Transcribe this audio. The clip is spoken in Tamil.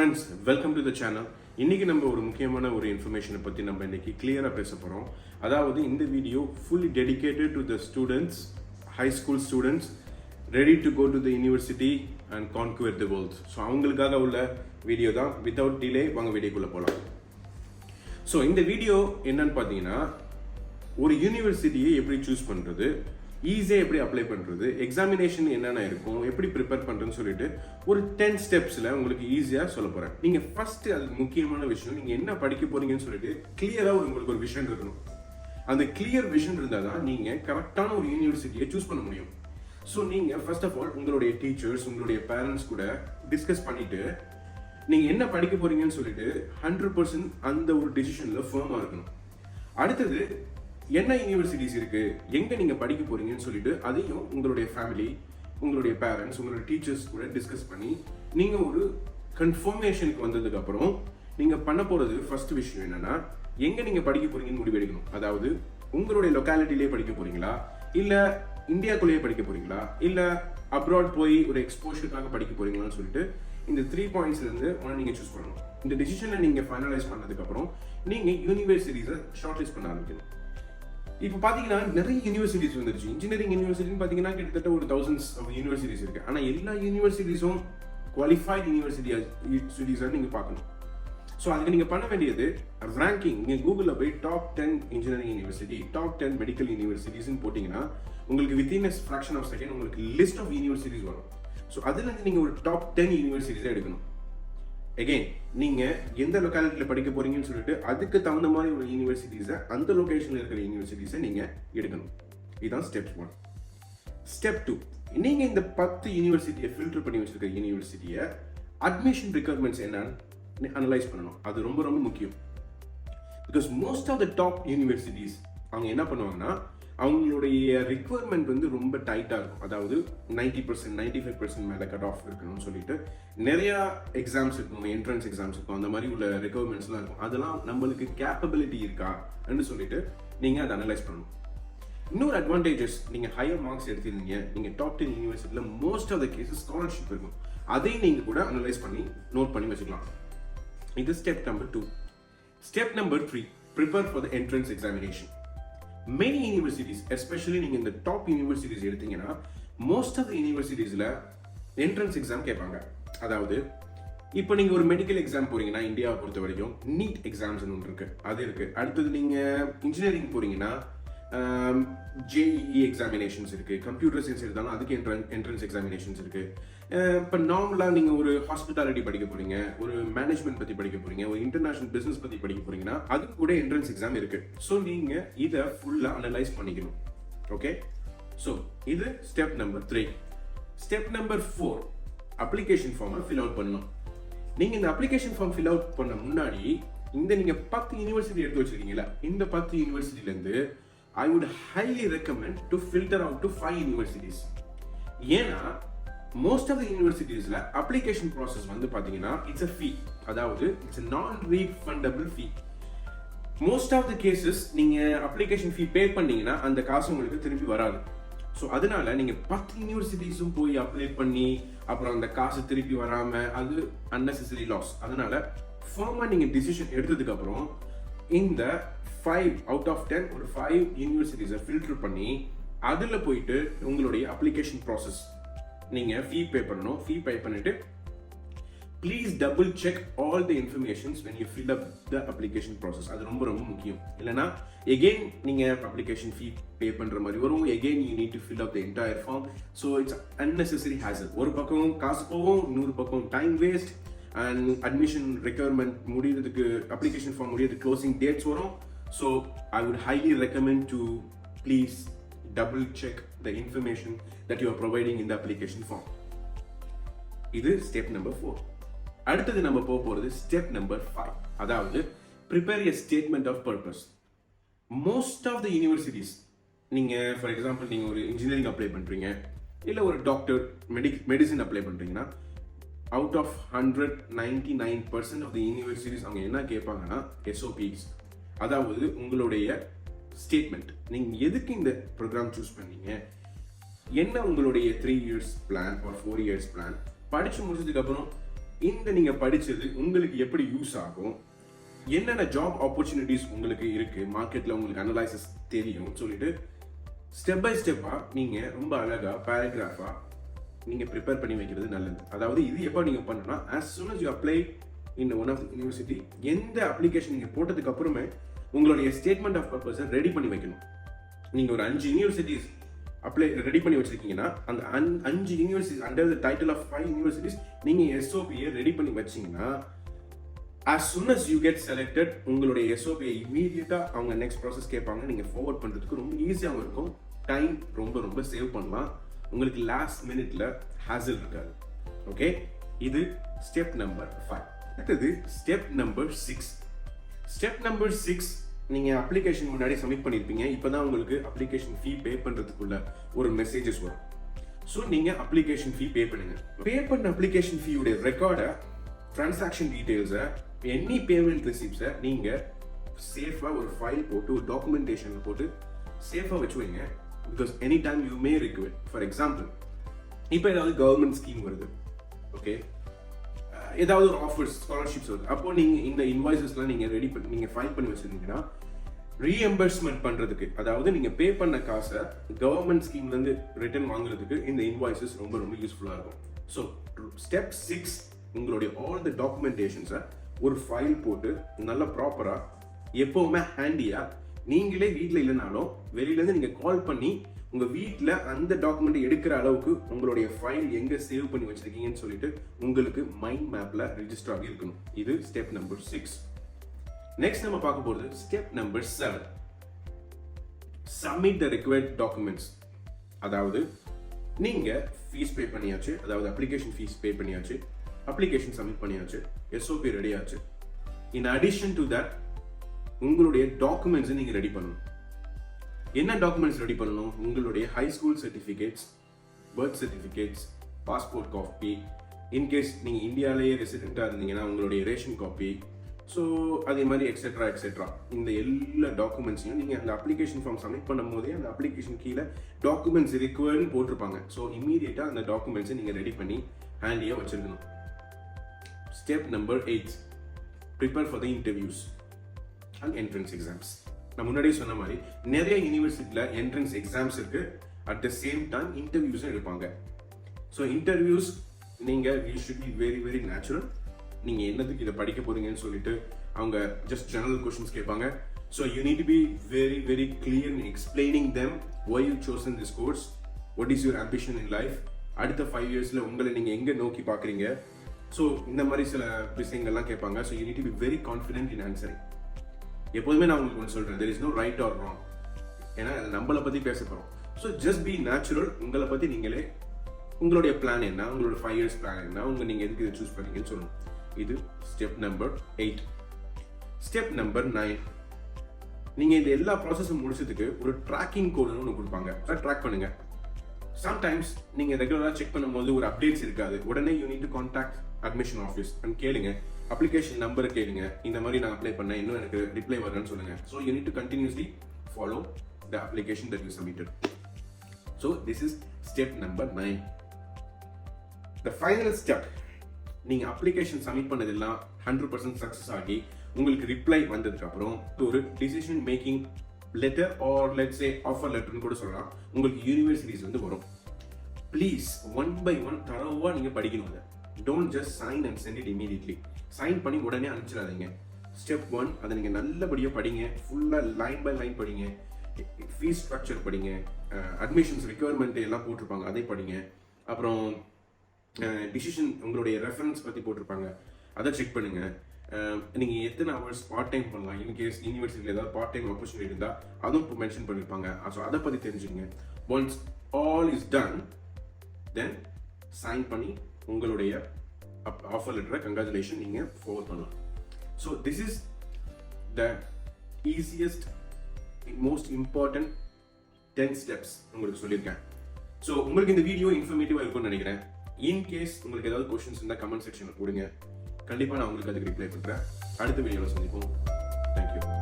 Friends, welcome to the channel. இன்னைக்கு நம்ம ஒரு முக்கியமான ஒரு இன்ஃபர்மேஷனை பற்றி நம்ம இன்னைக்கு கிளியராக பேச போகிறோம். அதாவது இந்த video fully dedicated to the students, high school students ready to go to the university and conquer the world. So அவங்களுக்காக உள்ள வீடியோ தான். வித்தவுட் டிலே வாங்க வீடியோக்குள்ளே போகலாம். ஸோ இந்த வீடியோ என்னன்னு பார்த்தீங்கன்னா, ஒரு யூனிவர்சிட்டியை எப்படி சூஸ் பண்ணுறது, ஈஸியாக எப்படி அப்ளை பண்ணுறது, எக்ஸாமினேஷன் என்னென்ன இருக்கும், எப்படி ப்ரிப்பேர் பண்ணுறதுன்னு சொல்லிட்டு ஒரு 10 ஸ்டெப்ஸில் உங்களுக்கு ஈஸியாக சொல்ல போகிறேன். நீங்கள் ஃபஸ்ட்டு அதுக்கு முக்கியமான விஷயம், நீங்கள் என்ன படிக்க போகிறீங்கன்னு சொல்லிட்டு கிளியராக உங்களுக்கு ஒரு விஷன் இருக்கணும். அந்த கிளியர் விஷன் இருந்தால் தான் நீங்கள் கரெக்டான ஒரு யூனிவர்சிட்டியை சூஸ் பண்ண முடியும். ஸோ நீங்கள் ஃபர்ஸ்ட் ஆஃப் ஆல் உங்களுடைய டீச்சர்ஸ், உங்களுடைய பேரண்ட்ஸ் கூட டிஸ்கஸ் பண்ணிவிட்டு நீங்கள் என்ன படிக்க போகிறீங்கன்னு சொல்லிட்டு 100% அந்த ஒரு டெசிஷனில் ஃபர்மாக இருக்கணும். அடுத்தது என்ன யூனிவர்சிட்டிஸ் இருக்கு, எங்க நீங்க படிக்க போறீங்கன்னு சொல்லிட்டு அதையும் உங்களுடைய ஃபேமிலி, உங்களுடைய பேரண்ட்ஸ், உங்களுடைய டீச்சர்ஸ் கூட டிஸ்கஸ் பண்ணி நீங்க ஒரு கன்ஃபர்மேஷனுக்கு வந்ததுக்கு அப்புறம் நீங்க பண்ண போறது ஃபர்ஸ்ட் விஷயம் என்னன்னா, எங்க நீங்க படிக்க போறீங்கன்னு முடிவெடுக்கணும். அதாவது உங்களுடைய லொக்காலிட்டிலே படிக்க போறீங்களா, இல்ல இந்தியாக்குள்ளேயே படிக்க போறீங்களா, இல்ல அப்ராட் போய் ஒரு எக்ஸ்போஷருக்காக படிக்க போறீங்களான்னு சொல்லிட்டு இந்த 3 பாயிண்ட்ஸ்ல இருந்து ஒன்று நீங்க சூஸ் பண்ணணும். இந்த டிசிஷனை நீங்க ஃபைனலைஸ் பண்ணதுக்கு அப்புறம் நீங்க யூனிவர்சிட்டிஸை ஷார்ட் லிஸ்ட் பண்ண ஆரம்பிக்கணும். இப்போ பார்த்தீங்கன்னா நிறைய யூனிவர்சிட்டிஸ் வந்துருச்சு. இன்ஜினியரிங் யூனிவர்சிட்டின்னு பார்த்தீங்கன்னா கிட்டத்தட்ட ஒரு thousands ஆஃப் யூனிவர்சிட்டிஸ் இருக்கு. ஆனால் எல்லா யூனிவர்சிட்டிஸும் குவாலிஃபைட் யூனிவர்சிட்டிஸாக நீங்கள் பார்க்கணும். ஸோ அதுக்கு நீங்கள் பண்ண வேண்டியது ரேங்கிங். நீங்கள் கூகுளில் போய் top 10 engineering university, top 10 medical யூனிவர்சிட்டிஸ்ன்னு போட்டிங்கன்னா உங்களுக்கு வித்தின் ஃப்ராக்ஷன் ஆஃப் செகண்ட் உங்களுக்கு லிஸ்ட் ஆஃப் யூனிவர்சிட்டிஸ் வரும். ஸோ அதுலேருந்து நீங்கள் ஒரு டாப் 10 யூனிவர்சிட்டிஸாக எடுக்கணும். எகெயின் நீங்கள் எந்த லொக்காலிட்டியில் படிக்க போறீங்கன்னு சொல்லிட்டு அதுக்கு தகுந்த மாதிரி ஒரு யூனிவர்சிட்டிஸை, அந்த லொகேஷனில் இருக்கிற யூனிவர்சிட்டிஸை நீங்கள் எடுக்கணும். இதுதான் ஸ்டெப் 1. ஸ்டெப் 2, நீங்கள் இந்த 10 யூனிவர்சிட்டியை ஃபில்டர் பண்ணி வச்சிருக்க யூனிவர்சிட்டியை அட்மிஷன் ரிக்வயர்மெண்ட்ஸ் என்னன்னு அனலைஸ் பண்ணணும். அது ரொம்ப ரொம்ப முக்கியம். Because most of the top universities அவங்க என்ன பண்ணுவாங்கன்னா, அவங்களுடைய ரிக்வயர்மெண்ட் வந்து ரொம்ப டைட்டாக இருக்கும். அதாவது 90%, 95% மேலே கட் ஆஃப் இருக்கணும்னு சொல்லிட்டு நிறையா எக்ஸாம்ஸ் இருக்கும், என்ட்ரன்ஸ் எக்ஸாம்ஸ் இருக்கும், அந்த மாதிரி உள்ள ரெக்குவயர்மெண்ட்ஸ்லாம் இருக்கும். அதெல்லாம் நம்மளுக்கு கேப்பபிலிட்டி இருக்கான்னு சொல்லிட்டு நீங்கள் அதை அனலைஸ் பண்ணணும். இன்னொரு அட்வான்டேஜஸ், நீங்கள் ஹையர் மார்க்ஸ் எடுத்திருந்தீங்க, நீங்கள் டாப் 10 யூனிவர்சிட்டியில் most of the cases scholarship இருக்கும். அதையும் நீங்கள் கூட அனலைஸ் பண்ணி நோட் பண்ணி வச்சுக்கலாம். இது step number 2. Step number 3, prepare for the entrance examination. Many universities, especially நீங்கள் இந்த டாப் யூனிவர்சிட்டிஸ் எடுத்தீங்கன்னா, மோஸ்ட் ஆஃப் த யூனிவர்சிட்டிஸில் என்ட்ரன்ஸ் எக்ஸாம் கேட்பாங்க. அதாவது இப்போ நீங்கள் ஒரு மெடிக்கல் எக்ஸாம் போறீங்கன்னா, இந்தியாவை பொறுத்த வரைக்கும் நீட் எக்ஸாம்ஸ் ஒன்று இருக்கு, அது இருக்கு. அடுத்தது நீங்கள் இன்ஜினியரிங் போறீங்கன்னா JEE எக்ஸாமினேஷன்ஸ் இருக்கு. கம்ப்யூட்டர் சயின்ஸ் எடுத்தாலும் அதுக்கு என்ட்ரன்ஸ் எக்ஸாமினேஷன்ஸ் இருக்கு. இப்போ நார்மலாக நீங்கள் ஒரு ஹாஸ்பிட்டாலிட்டி படிக்க போறீங்க, ஒரு மேனேஜ்மெண்ட் பற்றி படிக்க போறீங்க, ஒரு இன்டர்நேஷனல் பிசினஸ் பற்றி படிக்க போறீங்கன்னா அதுக்கு கூட என்ட்ரன்ஸ் எக்ஸாம் இருக்கு. ஸோ நீங்கள் இதை ஃபுல்லாக அனலைஸ் பண்ணிக்கணும். ஓகே, ஸோ இது step number 3. Step number 4, application ஃபார்மை ஃபில் அவுட் பண்ணணும். நீங்கள் இந்த அப்ளிகேஷன் ஃபார்ம் ஃபில் அவுட் பண்ண முன்னாடி நீங்கள் 10 யூனிவர்சிட்டி எடுத்து வச்சிருக்கீங்களா, இந்த 10 யூனிவர்சிட்டிலேருந்து I would highly recommend to filter out to 5 universities. ஏன்னா most of the universitiesல application process வந்து பாத்தீங்கன்னா it's a fee. அதாவது it's a non-refundable fee. Most of the cases நீங்க application fee pay பண்ணீங்கன்னா அந்த காசு உங்களுக்கு திருப்பி வராது. ஸோ அதனால நீங்க 10 யூனிவர்சிட்டிஸும் போய் அப்ளை பண்ணி அப்புறம் அந்த காசு திருப்பி வராம அது unnecessary loss. அதனால ஃபார்மா நீங்க டிசிஷன் எடுத்ததுக்கு அப்புறம் இந்த 5 out of 10 ஒரு 5 யூனிவர்சிட்டிஸை ஃபில்டர் பண்ணி அதில் போயிட்டு உங்களுடைய அப்ளிகேஷன் ப்ராசஸ் நீங்கள் ஃபீ பே பண்ணணும். ஃபீ பே பண்ணிட்டு please double check all the informations when you fill up the application process. அது ரொம்ப ரொம்ப முக்கியம். இல்லைனா எகெயின் நீங்கள் அப்ளிகேஷன் ஃபீ பே பண்ணுற மாதிரி வரும். Again you need to fill up the entire form. So it's unnecessary hassle. ஒரு பக்கம் காசு போகும், இன்னொரு பக்கம் time waste, and admission requirement முடியறதுக்கு, அப்ளிகேஷன் ஃபார்ம் முடியறதுக்கு க்ளோசிங் டேட்ஸ் வரும். So I would highly recommend to please double check the information that you are providing in the application form. இது step number 4. அடுத்தது நம்ம போக போறது step number 5. அதாவது prepare a statement of purpose. Most of the universities, நீங்க for example நீங்க ஒரு இன்ஜினியரிங் அப்ளை பண்றீங்க, இல்ல ஒரு டாக்டர் மெடிசின் அப்ளை பண்றீங்கன்னா, out of 199% of the universities அவங்க என்ன கேட்பாங்கன்னா SOPs. அதாவது உங்களுடைய ஸ்டேட்மெண்ட், நீங்க எதுக்கு இந்த ப்ரோக்ராம் சூஸ் பண்ணீங்க, என்ன உங்களுடைய 3 years plan or 4 years plan, படிச்சு முடிச்சதுக்கு அப்புறம் இந்த நீங்க படிச்சது உங்களுக்கு எப்படி யூஸ் ஆகும், என்னென்ன ஜாப் ஆப்பர்ச்சுனிட்டிஸ் உங்களுக்கு இருக்கு, மார்க்கெட்ல உங்களுக்கு அனலைசிஸ் தெரியும் சொல்லிட்டு ஸ்டெப் பை ஸ்டெப்பா நீங்க ரொம்ப அழகா பேராகிராஃபா நீங்க ப்ரிப்பேர் பண்ணி வைக்கிறது நல்லது. அதாவது இது எப்போ நீங்க பண்ணணும்னா as soon as you apply in one of the university, எந்த அப்ளிகேஷன் நீங்க போட்டதுக்கு அப்புறமே உங்களுடைய ஸ்டேட்மெண்ட் ஆஃப் பர்பஸ் ரெடி பண்ணி வைக்கணும். நீங்க ஒரு 5 யூனிவர்சிட்டிஸ் அப்ளை ரெடி பண்ணி வச்சிருக்கீங்கன்னா அந்த 5 university under the title of 5 universities நீங்க எஸ்ஓபியை ரெடி பண்ணி வச்சீங்கன்னா as soon as you get selected உங்களுடைய எஸ்ஓபியை இமீடியட்டா அவங்க நெக்ஸ்ட் ப்ராசஸ் கேட்பாங்க. நீங்க ஃபார்வர்ட் பண்றதுக்கு ரொம்ப ஈஸியாகவும் இருக்கும், டைம் ரொம்ப சேவ் பண்ணலாம், உங்களுக்கு லாஸ்ட் மினிட்ல ஹாசல் இருக்காது. ஓகே, இது ஸ்டெப் நம்பர் 5. அடுத்தது ஸ்டெப் நம்பர் 6. ஸ்டெப் நம்பர் 6 நீங்க அப்ளிகேஷன் முன்னாடி சப்மிட் பண்ணிருப்பீங்க. இப்பதான் உங்களுக்கு அப்ளிகேஷன் ஃபீ பே பண்றதுக்குள்ள ஒரு மெசேஜஸ் வரும். ஸோ நீங்க அப்ளிகேஷன் ஃபீ பே பண்ணுங்க. பே பண்ண அப்ளிகேஷன் ஃபீயோட ரெக்கார்டை, டிரான்சாக்ஷன் டீடைல்ஸை, எனி பேமெண்ட் ரிசிப்ட்ஸை நீங்க சேஃபா ஒரு ஃபைல் போட்டு ஒரு டாக்குமெண்டேஷன் போட்டு சேஃபா வச்சு வைங்க. Because any time you may require. For example, இப்போ ஏதாவது கவர்மெண்ட் ஸ்கீம் வருது, ஓகே, ஏதாவது ஒரு ஆஃபர்ஸ் ஸ்காலர்ஷிப்ஸ் வருது, அப்போ நீங்க இந்த இன்வாய்சஸ்லாம் நீங்க ரெடி பண்ணி நீங்க ஃபைல் பண்ணி வச்சிருந்தீங்கன்னா ரீஎம்பர்ஸ்மெண்ட் பண்றதுக்கு, அதாவது நீங்க பே பண்ண காசை கவர்மெண்ட் ஸ்கீம்ல இருந்து ரிட்டர்ன் வாங்குறதுக்கு இந்த இன்வாய்சஸ் ரொம்ப யூஸ்ஃபுல்லா இருக்கும். ஸோ ஸ்டெப் 6 உங்களுடைய ஆல் த டாக்குமெண்டேஷன்ஸை ஒரு ஃபைல் போட்டு நல்ல ப்ராப்பரா எப்பவுமே ஹேண்டியா, நீங்களே வீட்டில் இல்லைனாலும் வெளியில இருந்து நீங்க கால் பண்ணி உங்க வீட்டில் அந்த டாக்குமெண்ட் எடுக்கிற அளவுக்கு உங்களுடைய ஃபைல் எங்க சேவ் பண்ணி வச்சிருக்கீங்கன்னு சொல்லிட்டு உங்களுக்கு மைண்ட் மேப்ல ரெஜிஸ்டர் ஆகி இருக்கணும். இது ஸ்டெப் நம்பர் 6. நெக்ஸ்ட் நம்ம பார்க்க போறது step number 7. Submit the required documents. அதாவது நீங்க ஃபீஸ் பே பண்ணியாச்சு, அதாவது அப்ளிகேஷன் ஃபீஸ் பே பண்ணியாச்சு, அப்ளிகேஷன் சப்மிட் பண்ணியாச்சு, எஸ்ஓபி ரெடி ஆச்சு. இன் அடிஷன் டு தட் உங்களுடைய டாக்குமெண்ட்ஸ் நீங்க ரெடி பண்ணணும். என்ன டாக்குமெண்ட்ஸ் ரெடி பண்ணணும்? உங்களுடைய high school certificates, birth certificates, passport copy, in case நீங்க இந்தியாவிலேயே ரெசிடென்ட்டா இருந்தீங்கன்னா உங்களுடைய ரேஷன் காப்பி, ஸோ அதே மாதிரி எக்ஸெட்ரா. இந்த எல்லா டாக்குமெண்ட்ஸையும் நீங்க அந்த அப்ளிகேஷன் ஃபார்ம் சப்மிட் பண்ணும் போதே அந்த அப்ளிகேஷன் கீழே டாக்குமெண்ட்ஸ் ரிக்வயர்ட்னு போட்டிருப்பாங்க. ஸோ இமீடியட்டா அந்த டாக்குமெண்ட்ஸை நீங்க ரெடி பண்ணி ஹேண்டியா வச்சிருக்கணும். Step number 8. Prepare for the interviews and entrance exams. நான் முன்னாடியே சொன்ன மாதிரி நிறைய யூனிவர்சிட்டியில என்ட்ரன்ஸ் எக்ஸாம்ஸ் இருக்கு, அட் த சேம் டைம் இன்டர்வியூஸும் எடுப்பாங்க. ஸோ இன்டர்வியூஸ் நீங்க you should be very natural. நீங்க என்னதுக்கு இதை படிக்க போறீங்கன்னு சொல்லிட்டு அவங்க ஜஸ்ட் ஜெனரல் கொஸ்டின்ஸ் கேட்பாங்க. So you need to be very clear in explaining them why you chosen this course, what is your ambition in life, அடுத்த 5 இயர்ஸ்ல உங்களை நீங்க எங்க நோக்கி பாக்குறீங்க. ஸோ இந்த மாதிரி சில விஷயங்கள்லாம் கேட்பாங்க. So you need to be very confident in answering. எப்போதுமே நான் உங்களுக்கு ஒன்று சொல்றேன், there is no right or wrong. ஏன்னா நம்மளை பத்தி பேச போறோம். So just be natural. உங்களை பத்தி நீங்களே உங்களுடைய பிளான் என்ன, உங்களோட 5 இயர்ஸ் பிளான் என்ன, நீங்க எதுக்கு இதை சூஸ் பண்ணீங்கன்னு சொல்லணும். இது ஸ்டெப் நம்பர் 8. Step number 9. நீங்க இந்த எல்லா ப்ராசஸும் முடிச்சதுக்கு ஒரு ட்ராக்கிங் கோடுன்னு ஒன்று கொடுப்பாங்க. அதை ட்ராக் பண்ணுங்க. சம்டைம்ஸ் நீங்க ரெகுலரா செக் பண்ணும்போது ஒரு அப்டேட்ஸ் இருக்காது. உடனே you need to contact admission office and கேளுங்க, அப்ளிகேஷன் நம்பரை கேளுங்க, இந்த மாதிரி நான் அப்ளை பண்ணேன், இன்னும் எனக்கு ரிப்ளை வரலன்னு சொல்லுங்க. So you need to continuously follow the application that you submitted. So this is step number 9. The final step, நீங்க அப்ளிகேஷன் சப்மிட் பண்ணதெல்லாம் 100% சக்சஸ் ஆகி உங்களுக்கு ரிப்ளை வந்ததுக்கு அப்புறம் ஒரு decision making letter or let's say offer லெட்டர்னு கூட சொல்லலாம், உங்களுக்கு யூனிவர்சிட்டிஸ் வந்து வரும். ப்ளீஸ் 1 by 1 தரவா நீங்க படிக்கணும். அதை don't just sign and send it immediately. Sign பண்ணி உடனே அனுப்பிச்சிடாதீங்க. ஸ்டெப் 1 அதை நீங்க நல்லபடியா படிங்க, ஃபுல்லா லைன் பை லைன் படிங்க, ஃபீஸ் ஸ்ட்ரக்சர் படிங்க, அட்மிஷன்ஸ் ரிக்வயர்மெண்ட் எல்லாம் போட்டிருப்பாங்க அதை படிங்க, அப்புறம் டிசிஷன் உங்களுடைய ரெஃபரன்ஸ் பத்தி போட்டிருப்பாங்க அதை செக் பண்ணுங்க. நீங்க எத்தனை ஹவர்ஸ் பார்ட் டைம் பண்ணலாம், இன்கேஸ் யூனிவர்சிட்டியில் ஏதாவது பார்ட் டைம் ஆப்பர்ச்சுனிட்டி இருந்தா அதுவும் மென்ஷன் பண்ணிருப்பாங்க. ஸோ அதை பத்தி தெரிஞ்சுங்க. Once all is done, then sign பண்ணி உங்களுடைய ஆஃபர் லெட்டரை கங்க்ராச்சுலேஷன் நீங்க ஃபார்வர்ட் பண்ணலாம். So this is the easiest most important 10 steps உங்களுக்கு சொல்லியிருக்கேன். ஸோ உங்களுக்கு இந்த வீடியோ இன்ஃபர்மேட்டிவா இருக்கும்னு நினைக்கிறேன். இன்கேஸ் உங்களுக்கு ஏதாவது கொஸ்டின்ஸ் இருந்தால் கமெண்ட் செக்ஷனில் போடுங்க, கண்டிப்பாக நான் உங்களுக்கு அதுக்கு ரிப்ளை பண்ணுறேன். அடுத்த வீடியோவில் சந்திப்போம். தேங்க்யூ.